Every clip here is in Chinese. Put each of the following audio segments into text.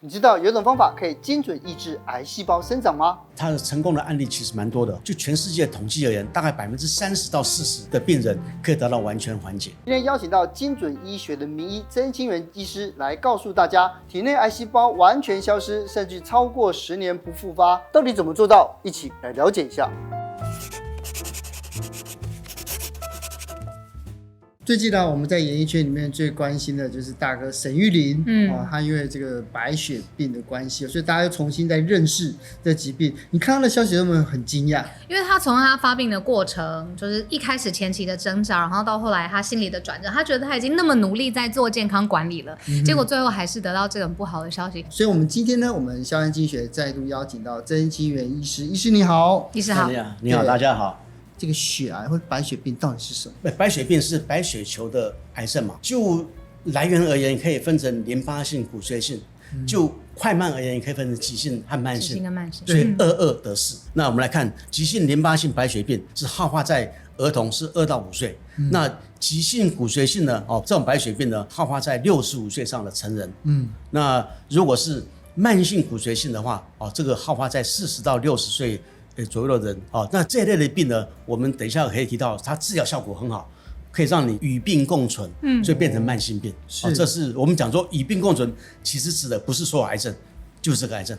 你知道有种方法可以精准抑制癌细胞生长吗？它的成功的案例其实蛮多的，就全世界统计而言，大概30%到40%的病人可以得到完全缓解。今天邀请到精准医学的名医曾清源医师来告诉大家，体内癌细胞完全消失，甚至超过10年不复发，到底怎么做到？一起来了解一下。最近呢，我们在演艺圈里面最关心的就是大哥沈玉琳，他因为这个白血病的关系，所以大家又重新在认识这疾病。你看到的消息，有没有很惊讶？因为他从他发病的过程，就是一开始前期的挣扎，然后到后来他心理的转折，他觉得他已经那么努力在做健康管理了，结果最后还是得到这种不好的消息。所以，我们今天呢，我们消炎经学再度邀请到曾清源医师，医师你好，医师好，你好，大家好。这个血癌或者白血病到底是什么？白血病是白血球的癌症嘛？就来源而言，可以分成淋巴性、骨髓性；就快慢而言，也可以分成急性和慢性。急性跟慢性，所以22得4。那我们来看，急性淋巴性白血病是好发在儿童，是2到5岁。那急性骨髓性呢？这种白血病呢，好发在65岁以上的成人。那如果是慢性骨髓性的话，这个好发在40到60岁。左右的人那这一类的病呢，我们等一下可以提到，它治疗效果很好，可以让你与病共存，所以变成慢性病。这是我们讲说与病共存，其实指的不是所有癌症，就是这个癌症。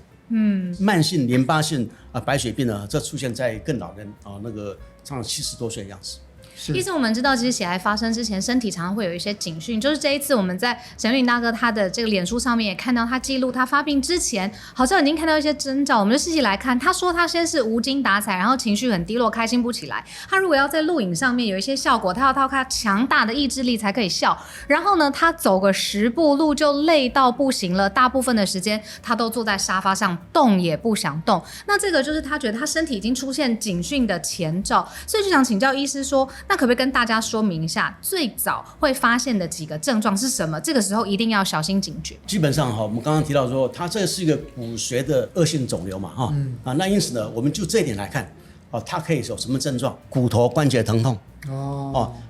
慢性淋巴性白血病呢，这出现在更老人那个上70多岁的样子。医生，我们知道，其实血癌发生之前，身体常常会有一些警讯。就是这一次，我们在沈玉琳大哥他的这个脸书上面也看到，他记录他发病之前，好像已经看到一些征兆。我们就细细来看，他说他先是无精打采，然后情绪很低落，开心不起来。他如果要在录影上面有一些效果，他要靠他强大的意志力才可以笑。然后呢，他走个10步路就累到不行了，大部分的时间他都坐在沙发上，动也不想动。那这个就是他觉得他身体已经出现警讯的前兆，所以就想请教医师说，那可不可以跟大家说明一下，最早会发现的几个症状是什么？这个时候一定要小心警觉。基本上我们刚刚提到说，它这是一个骨髓的恶性肿瘤嘛，那因此呢，我们就这一点来看，它可以有什么症状？骨头关节疼痛。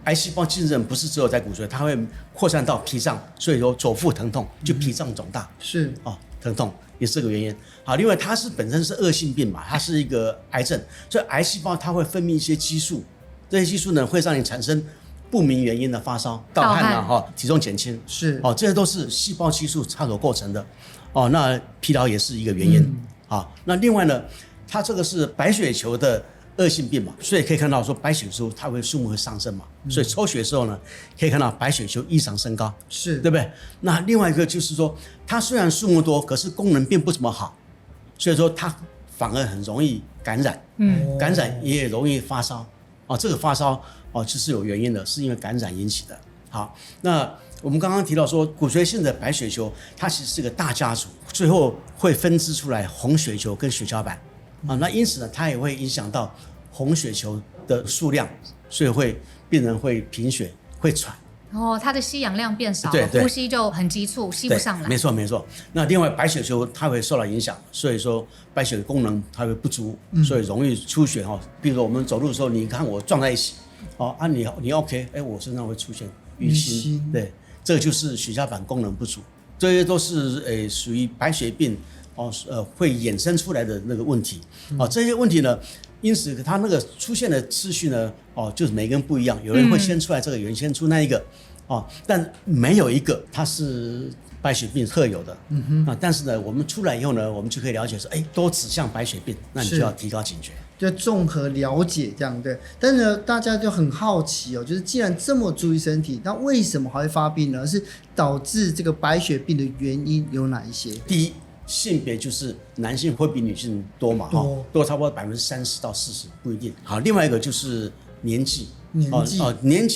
癌细胞浸润不是只有在骨髓，它会扩散到脾脏，所以说左腹疼痛，就脾脏肿大，是疼痛也是这个原因。好，另外它是本身是恶性病嘛，它是一个癌症，所以癌细胞它会分泌一些激素。这些激素呢，会让你产生不明原因的发烧、盗汗体重减轻，是这些都是细胞激素它所构成的。那疲劳也是一个原因。那另外呢，它这个是白血球的恶性病嘛，所以可以看到说白血球它数目会上升嘛，所以抽血的时候呢，可以看到白血球异常升高，是对不对？那另外一个就是说，它虽然数目多，可是功能并不怎么好，所以说它反而很容易感染，感染也容易发烧。这个发烧就是有原因的，是因为感染引起的。好，那我们刚刚提到说，骨髓性的白血球它其实是个大家族，最后会分支出来红血球跟血小板那因此呢，它也会影响到红血球的数量，所以病人会贫血，会喘。他的吸氧量变少了，对，呼吸就很急促，吸不上来。没错。那另外白血球它会受到影响，所以说白血球功能它会不足，所以容易出血比如说我们走路的时候，你看我撞在一起你 OK， 我身上会出现淤青，对，这个就是血小板功能不足，这些都是属于白血病会衍生出来的那个问题这些问题呢。因此，它那个出现的次序呢，就是每个人不一样，有人会先出来这个，有人先出那一个，但没有一个它是白血病特有的，但是呢，我们出来以后呢，我们就可以了解说，都指向白血病，那你就要提高警觉，就综合了解这样对。但是呢，大家就很好奇就是既然这么注意身体，那为什么还会发病呢？是导致这个白血病的原因有哪一些？第一，性别就是男性会比女性多嘛，多差不多30%到40%不一定。好，另外一个就是年纪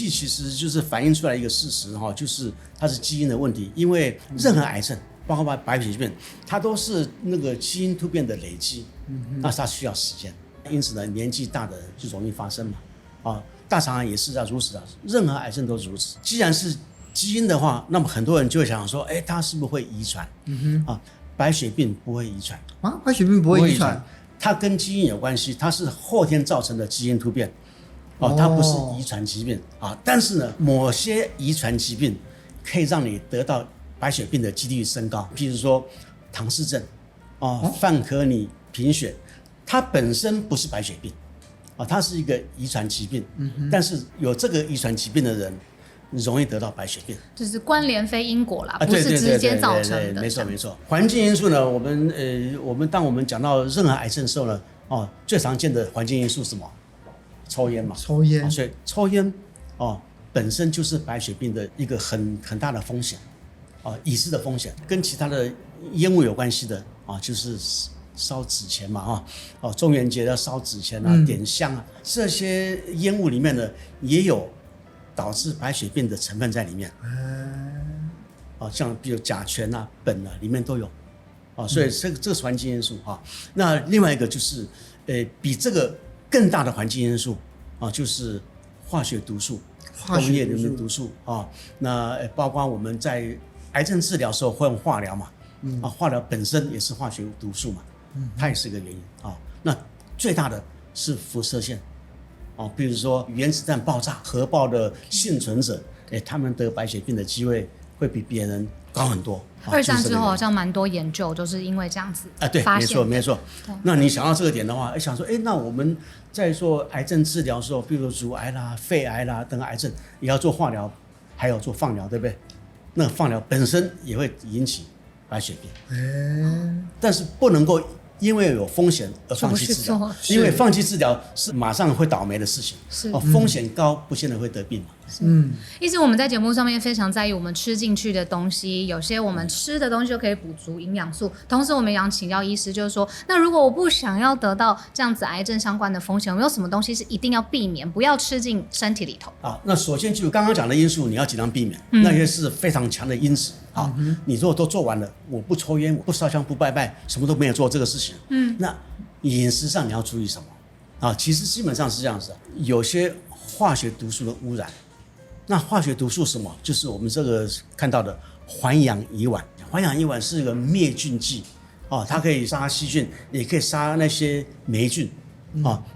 其实就是反映出来一个事实就是它是基因的问题，因为任何癌症，包括白血病，它都是那个基因突变的累积，那它需要时间，因此呢，年纪大的人就容易发生嘛，大肠癌也是如此的，任何癌症都如此。既然是基因的话，那么很多人就会想说，它是不是会遗传？白血病不会遗传白血病不会遗传，它跟基因有关系，它是后天造成的基因突变，它不是遗传疾病但是呢，某些遗传疾病可以让你得到白血病的几率升高，譬如说唐氏症范可拟贫血，它本身不是白血病它是一个遗传疾病，但是有这个遗传疾病的人容易得到白血病，就是关联非因果啦，不是直接造成的。没错没错。环境因素呢，我们当我们讲到任何癌症的时候呢，最常见的环境因素是什么？抽烟嘛，抽烟，所以抽烟本身就是白血病的一个很大的风险已知的风险，跟其他的烟雾有关系的就是烧纸钱嘛中元节要烧纸钱点香这些烟雾里面呢也有导致白血病的成分在里面像比如甲醛苯里面都有所以这个是环境因素那另外一个就是比这个更大的环境因素就是化学毒素，工业里面毒素那包括我们在癌症治疗的时候会用化疗嘛化疗本身也是化学毒素嘛它也是一个原因那最大的是辐射线比如说原子弹爆炸核爆的幸存者他们得白血病的机会会比别人高很多二战之后好像蛮多研究就是因为这样子对，没错那你想到这个点的话想说那我们在做癌症治疗的时候比如乳癌啦肺癌啦等癌症也要做化疗还有做放疗对不对？那个放疗本身也会引起白血病但是不能够因为有风险而放弃治疗，因为放弃治疗是马上会倒霉的事情。风险高不见得会得病嘛。一直我们在节目上面非常在意我们吃进去的东西，有些我们吃的东西就可以补足营养素。同时我们也想请教医师，就是说，那如果我不想要得到这样子癌症相关的风险，有没有什么东西是一定要避免，不要吃进身体里头？那首先就刚刚讲的因素，你要尽量避免，那些是非常强的因子。你如果都做完了，我不抽烟，我不烧香，不拜拜，什么都没有做这个事情，那饮食上你要注意什么？其实基本上是这样子有些化学毒素的污染。那化学毒素什么？就是我们这个看到的环氧乙烷。环氧乙烷是一个灭菌剂它可以杀细菌，也可以杀那些霉菌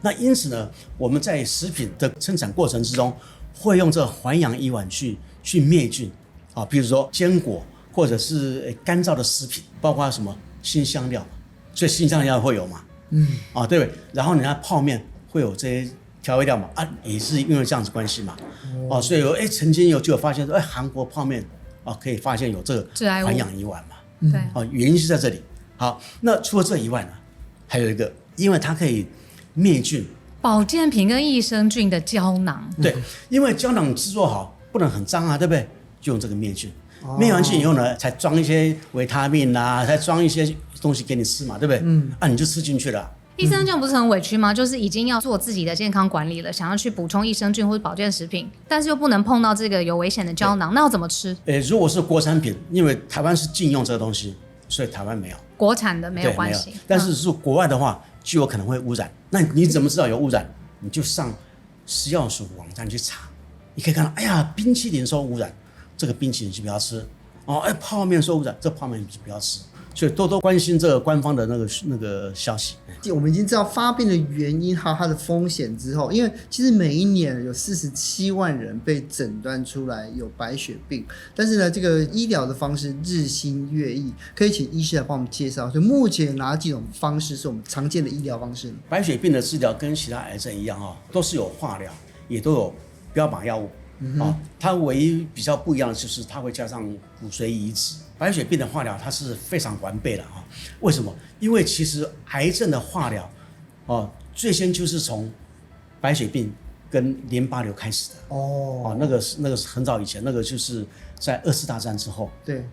那因此呢，我们在食品的生产过程之中，会用这环氧乙烷去灭菌比如说坚果或者是干燥的食品，包括什么辛香料，所以辛香料会有嘛，对不对？然后你看泡面会有这些调味料嘛，也是因为这样子关系嘛，所以曾经就有发现说，韩国泡面可以发现有这个环氧乙烷嘛，对，原因是在这里。好，那除了这以外呢，还有一个，因为它可以灭菌，保健品跟益生菌的胶囊，对，因为胶囊制作好不能很脏对不对？就用这个灭菌。灭完菌以后呢，才装一些维他命才装一些东西给你吃嘛，对不对？你就吃进去了。医生这样不是很委屈吗？就是已经要做自己的健康管理了，想要去补充益生菌或者保健食品，但是又不能碰到这个有危险的胶囊，那要怎么吃？如果是国产品，因为台湾是禁用这个东西，所以台湾没有。国产的没有关系，但是是国外的话，就有可能会污染。那你怎么知道有污染？你就上食药署网站去查，你可以看到，冰淇淋受污染，这个冰淇淋就不要吃泡面受污染，这泡面就不要吃。所以多多关心这个官方的那个消息。我们已经知道发病的原因还有它的风险之后，因为其实每一年有47万人被诊断出来有白血病，但是呢，这个医疗的方式日新月异，可以请医师来帮我们介绍。所以目前有哪几种方式是我们常见的医疗方式呢？白血病的治疗跟其他癌症一样都是有化疗，也都有标靶药物。它唯一比较不一样的就是它会加上骨髓移植。白血病的化疗它是非常完备的为什么？因为其实癌症的化疗最先就是从白血病跟淋巴瘤开始的那个是很早以前，那个就是在2次大战之后对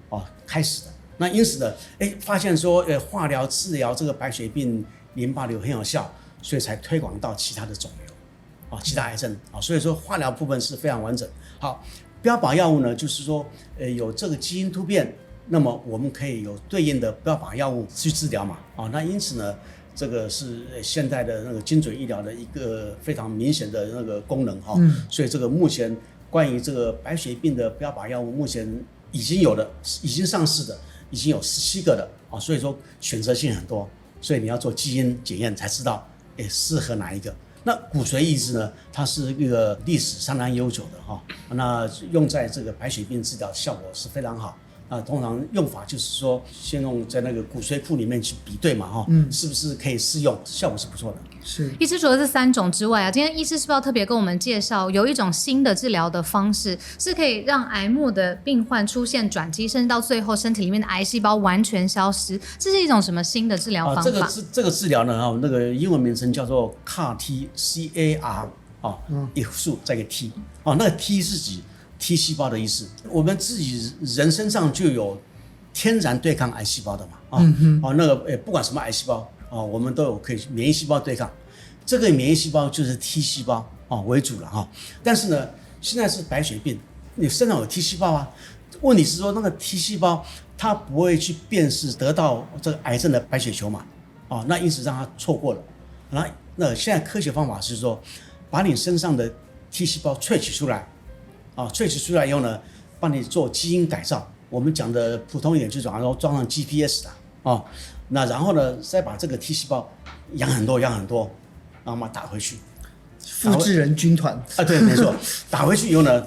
开始的。那因此呢发现说化疗治疗这个白血病淋巴瘤很有效，所以才推广到其他的肿瘤其他癌症所以说化疗部分是非常完整。好，标靶药物呢，就是说有这个基因突变，那么我们可以有对应的标靶药物去治疗嘛那因此呢，这个是现代的那个精准医疗的一个非常明显的那个功能所以这个目前关于这个白血病的标靶药物，目前已经有的，已经上市的已经有17个了所以说选择性很多，所以你要做基因检验才知道适合哪一个。那骨髓移植呢，它是一个历史相当悠久的那用在这个白血病治疗效果是非常好。通常用法就是说，先用在那个骨髓库里面去比对嘛，是不是可以适用，效果是不错的。是。医师除了这3种之外啊，今天医师是不是要特别跟我们介绍，有一种新的治疗的方式，是可以让癌末的病患出现转机，甚至到最后身体里面的癌细胞完全消失，这是一种什么新的治疗方法？这个治疗呢，那个英文名称叫做 CAR，CAR 一个数再一个 T， 那个 T 是指 T 细胞的意思。我们自己人身上就有天然对抗癌细胞的嘛，那个不管什么癌细胞我们都有可以免疫细胞对抗。这个免疫细胞就是 T 细胞为主了但是呢，现在是白血病，你身上有 T 细胞啊，问题是说那个 T 细胞它不会去辨识得到这个癌症的白血球嘛，那因此让它错过了。那现在科学方法是说，把你身上的 T 细胞萃取出来，萃取出来以后呢，帮你做基因改造。我们讲的普通一点，就装上 GPS 的那然后呢，再把这个 T 细胞养很多，然后把它打回去。复制人军团对，没错。打回去以后呢，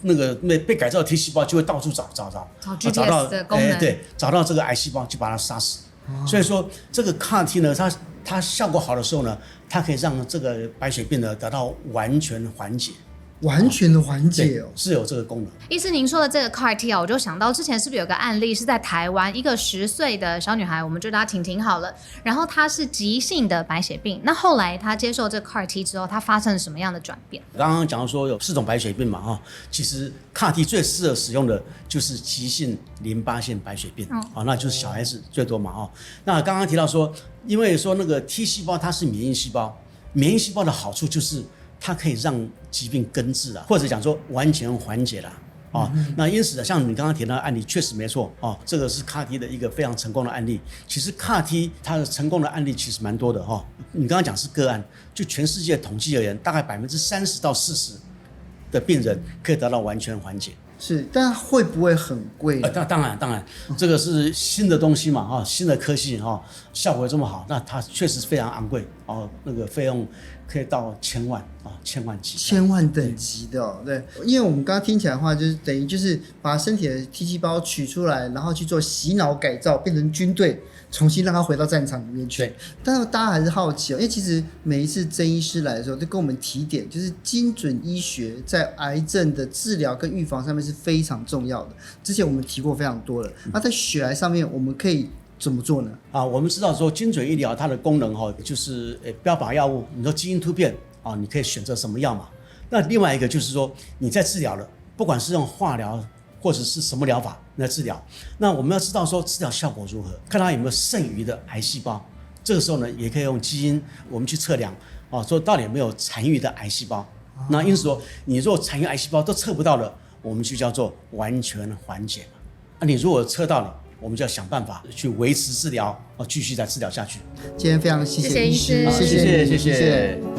那个被改造的 T 细胞就会到处找到 GPS 的功能，对，找到这个癌细胞就把它杀死。所以说这个 CAR-T 呢，它效果好的时候呢，它可以让这个白血病呢得到完全缓解。完全的缓解是有这个功能。医师您说的这个 CAR-T 我就想到之前是不是有个案例是在台湾一个10岁的小女孩，我们就叫她婷婷好了，然后她是急性的白血病，那后来她接受这个 CAR-T 之后，她发生了什么样的转变？刚刚讲说有4种白血病嘛其实 CAR-T 最适合使用的就是急性淋巴性白血病那就是小孩子最多嘛那刚刚提到说，因为说那个 T 细胞它是免疫细胞，免疫细胞的好处就是它可以让疾病根治或者讲说完全缓解那因此像你刚刚提到的案例确实没错这个是 CAR-T 的一个非常成功的案例。其实 CAR-T 它的成功的案例其实蛮多的你刚刚讲是个案，就全世界统计而言，大概30%到40%的病人可以得到完全缓解。是，但会不会很贵？当然，这个是新的东西嘛新的科技效果这么好，那它确实非常昂贵那个费用可以到千万千万级，千万等级的对，因为我们刚刚听起来的话，就是等于就是把身体的 T 细胞取出来，然后去做洗脑改造，变成军队，重新让它回到战场里面去。但是大家还是好奇因为其实每一次曾医师来的时候，都跟我们提点，就是精准医学在癌症的治疗跟预防上面是非常重要的。之前我们提过非常多了，那在血癌上面我们可以怎么做呢？我们知道说精准医疗它的功能就是标靶药物，你说基因突变你可以选择什么药嘛？那另外一个就是说你在治疗了，不管是用化疗或者是什么疗法来治疗，那我们要知道说治疗效果如何，看它有没有剩余的癌细胞。这个时候呢，也可以用基因我们去测量说到底有没有残余的癌细胞。那因此说，你如果残余癌细胞都测不到了，我们就叫做完全缓解嘛。你如果测到了，我们就要想办法去维持治疗继续再治疗下去。今天非常谢谢医师，谢谢。